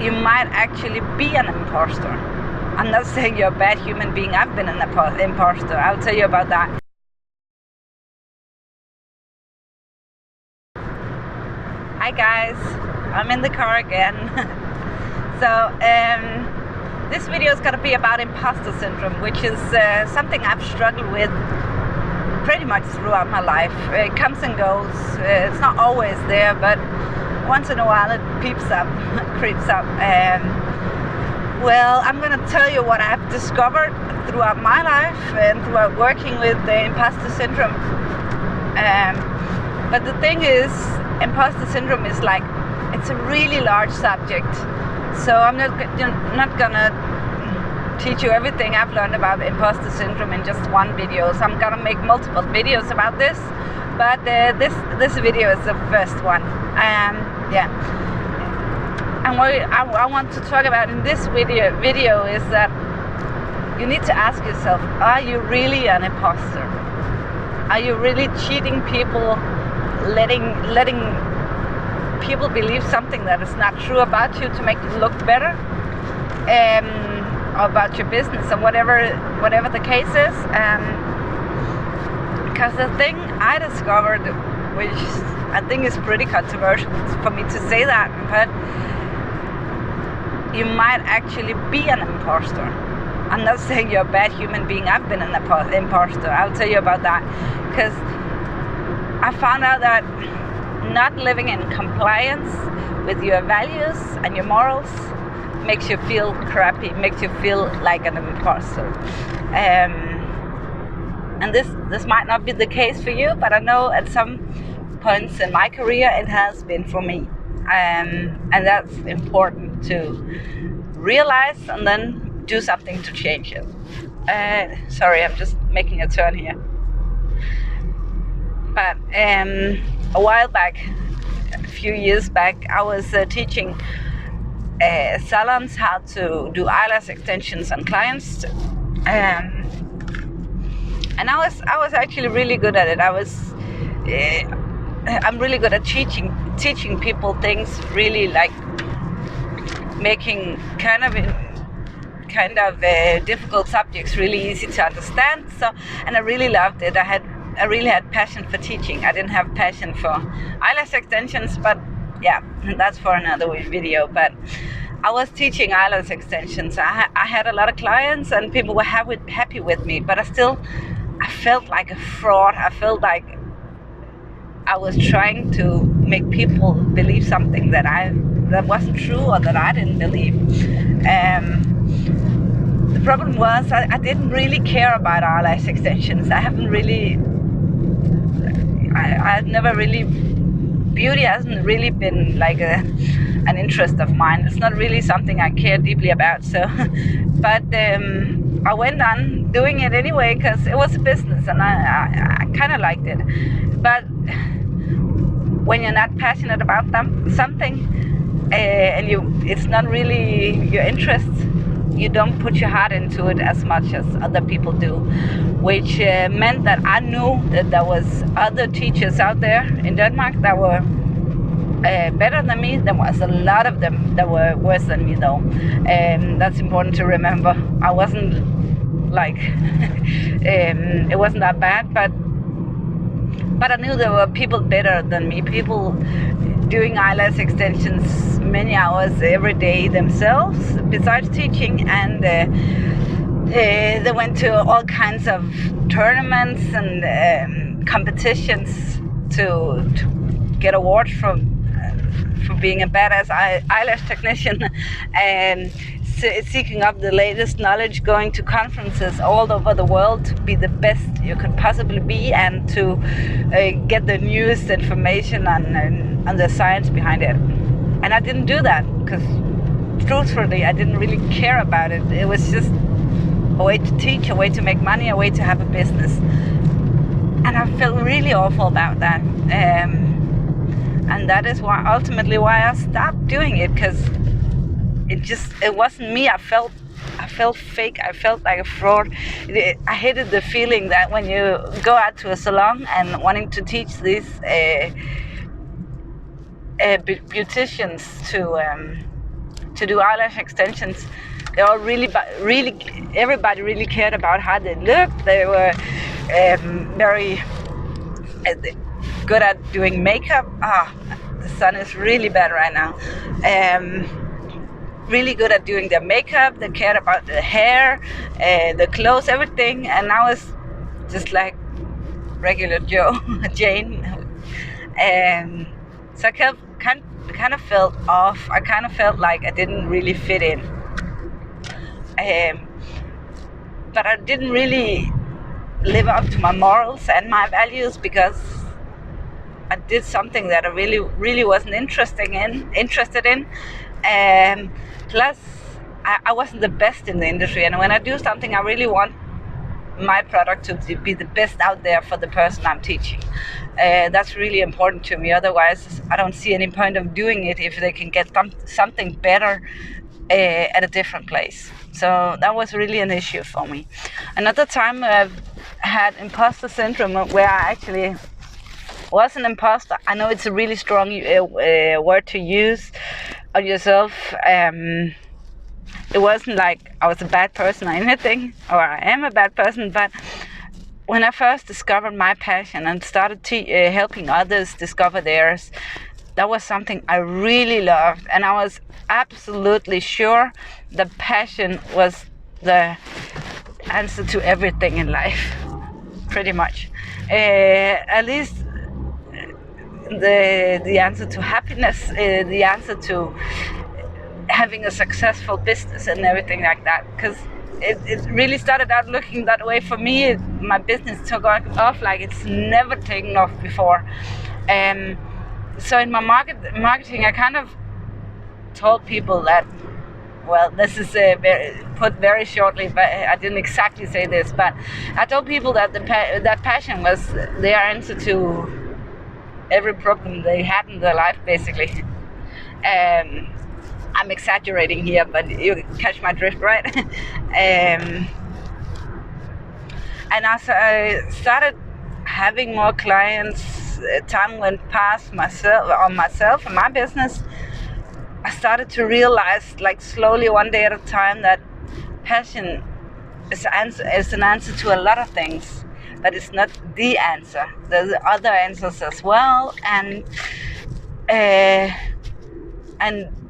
you might actually be an imposter. I'm not saying you're a bad human being. I've been an imposter. I'll tell you about that. Hi guys, I'm in the car again. So this video is going to be about imposter syndrome, which is something I've struggled with pretty much throughout my life. It comes and goes. It's not always there, but once in a while it creeps up. Well, I'm going to tell you what I've discovered throughout my life and throughout working with the imposter syndrome. But the thing is, imposter syndrome is like, it's a really large subject. So I'm not gonna teach you everything I've learned about imposter syndrome in just one video. So I'm gonna make multiple videos about this, but this video is the first one. Yeah. And what I want to talk about in this video is that you need to ask yourself, are you really an imposter? Are you really cheating people, letting people believe something that is not true about you to make you look better, or about your business, or whatever the case is? Because the thing I discovered, which I think is pretty controversial for me to say that, but you might actually be an imposter. I'm not saying you're a bad human being. I've been an imposter. I'll tell you about that, because I found out that not living in compliance with your values and your morals makes you feel crappy, makes you feel like an imposter. And this might not be the case for you, but I know at some points in my career it has been for me. And that's important to realize and then do something to change it. Sorry, I'm just making a turn here. But a while back, a few years back, I was teaching salons how to do eyelash extensions on clients, and I was actually really good at it. I'm really good at teaching people things, really like making kind of difficult subjects really easy to understand. So, and I really loved it. I really had passion for teaching. I didn't have passion for eyelash extensions, but yeah, that's for another video. But I was teaching eyelash extensions. I had a lot of clients and people were happy with me, but I felt like a fraud. I felt like I was trying to make people believe something that wasn't true, or that I didn't believe. The problem was I didn't really care about eyelash extensions. Beauty hasn't really been like an interest of mine. It's not really something I care deeply about. So, but I went on doing it anyway because it was a business and I kind of liked it. But when you're not passionate about something and it's not really your interest, you don't put your heart into it as much as other people do, which meant that I knew that there was other teachers out there in Denmark that were better than me. There was a lot of them that were worse than me, though. That's important to remember. I wasn't like it wasn't that bad, but I knew there were people better than me, people doing eyelash extensions many hours every day themselves besides teaching, and they went to all kinds of tournaments and competitions to get awards for being a badass eyelash technician, and seeking up the latest knowledge, going to conferences all over the world to be the best you could possibly be, and to get the newest information on the science behind it. And I didn't do that because, truthfully, I didn't really care about it. It was just a way to teach, a way to make money, a way to have a business. And I felt really awful about that. And that is ultimately why I stopped doing it, because it wasn't me. I felt fake. I felt like a fraud. I hated the feeling that when you go out to a salon and wanting to teach these beauticians to do eyelash extensions. They all really, everybody really cared about how they looked. They were very good at doing makeup. The sun is really bad right now. Really good at doing their makeup. They cared about the hair, the clothes, everything. And now it's just like regular Jane. So I kind of felt off. I kind of felt like I didn't really fit in. But I didn't really live up to my morals and my values because I did something that I really wasn't interested in. Plus, I wasn't the best in the industry, and when I do something, I really want my product to be the best out there for the person I'm teaching. That's really important to me. Otherwise, I don't see any point of doing it if they can get something better at a different place. So that was really an issue for me. Another time I've had imposter syndrome where I actually was an imposter. I know it's a really strong word to use on yourself. It wasn't like I was a bad person or anything, or I am a bad person, but when I first discovered my passion and started helping others discover theirs, that was something I really loved, and I was absolutely sure the passion was the answer to everything in life, pretty much. At least the answer to happiness, the answer to having a successful business and everything like that, because it really started out looking that way for me. My business took off like it's never taken off before. So in my marketing, I kind of told people that, well, this is put very shortly, but I didn't exactly say this, but I told people that that passion was their answer to every problem they had in their life, basically. I'm exaggerating here, but you catch my drift, right? And as I started having more clients, time went past myself and my business, I started to realize, like slowly, one day at a time, that passion is an answer to a lot of things, but it's not the answer. There's other answers as well, and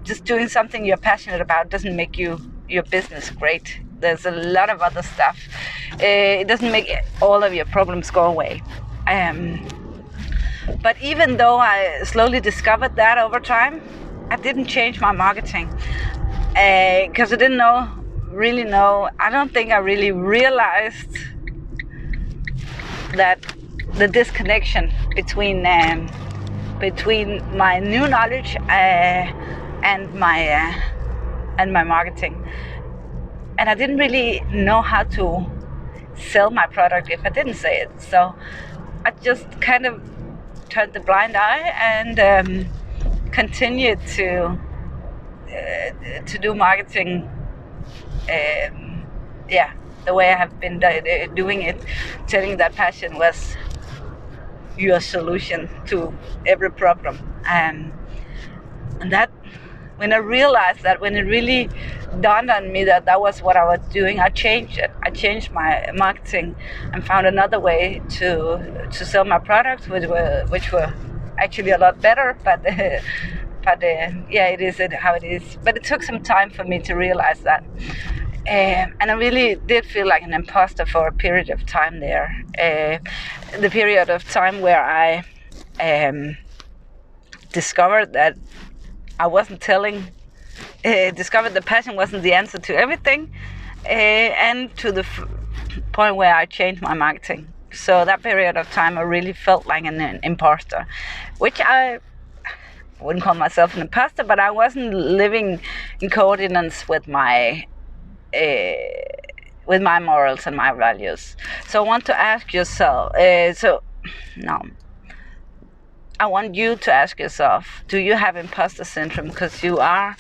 just doing something you're passionate about doesn't make your business great. There's a lot of other stuff. It doesn't make all of your problems go away. But even though I slowly discovered that over time, I didn't change my marketing because I didn't really know. I don't think I really realized that the disconnection between my new knowledge and my marketing, and I didn't really know how to sell my product if I didn't say it. So I just kind of turned the blind eye and continued to do marketing. The way I have been doing it, telling that passion was your solution to every problem. And that, when I realized that, when it really dawned on me that that was what I was doing, I changed it. I changed my marketing and found another way to sell my products, which were actually a lot better. But it is how it is. But it took some time for me to realize that. And I really did feel like an imposter for a period of time there. The period of time where I discovered that I wasn't discovered the passion wasn't the answer to everything, and to the point where I changed my marketing. So that period of time I really felt like an imposter, which I wouldn't call myself an imposter, but I wasn't living in coordinates with my morals and my values. So I want to ask yourself, I want you to ask yourself, do you have imposter syndrome? Because you are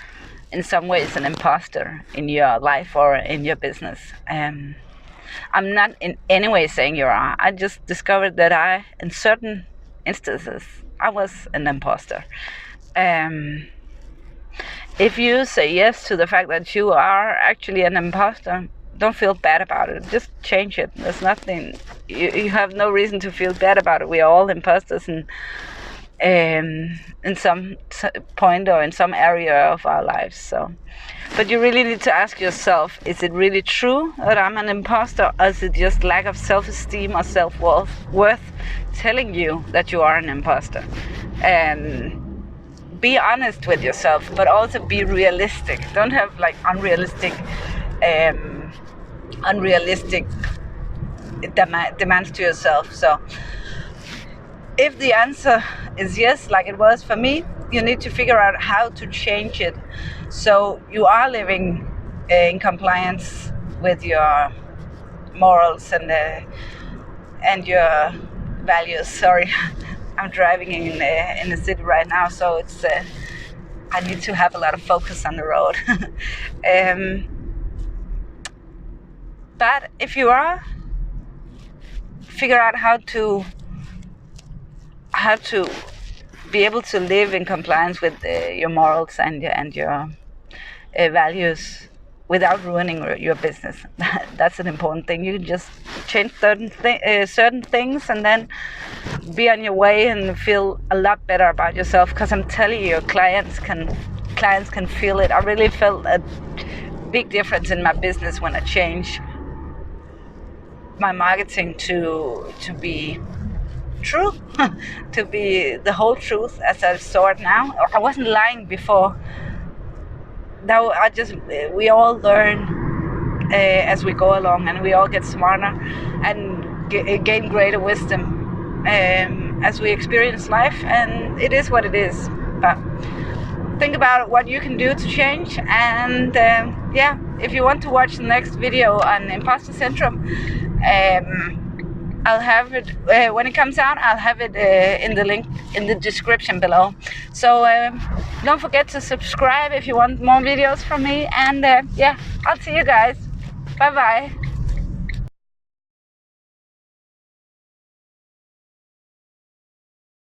in some ways an imposter in your life or in your business. I'm not in any way saying you are. I just discovered that in certain instances, I was an imposter. if you say yes to the fact that you are actually an imposter, don't feel bad about it. Just change it. There's nothing, you have no reason to feel bad about it. We are all imposters in some point or in some area of our lives. So, but you really need to ask yourself, is it really true that I'm an imposter, or is it just lack of self-esteem or self-worth telling you that you are an imposter? And be honest with yourself, but also be realistic. Don't have like unrealistic demands to yourself. So if the answer is yes, like it was for me, you need to figure out how to change it so you are living in compliance with your morals and your values. Sorry, I'm driving in the city right now, so it's I need to have a lot of focus on the road. But if you are, figure out how to be able to live in compliance with your morals and your values without ruining your business. That's an important thing. You can just change certain things and then be on your way and feel a lot better about yourself, because I'm telling you, clients can feel it. I really felt a big difference in my business when I changed my marketing to be true, to be the whole truth as I saw it now. I wasn't lying before. Now we all learn as we go along, and we all get smarter and gain greater wisdom as we experience life, and it is what it is. But think about what you can do to change, and if you want to watch the next video on Imposter Syndrome, I'll have it when it comes out. I'll have it in the link in the description below. So don't forget to subscribe if you want more videos from me, and I'll see you guys. Bye bye.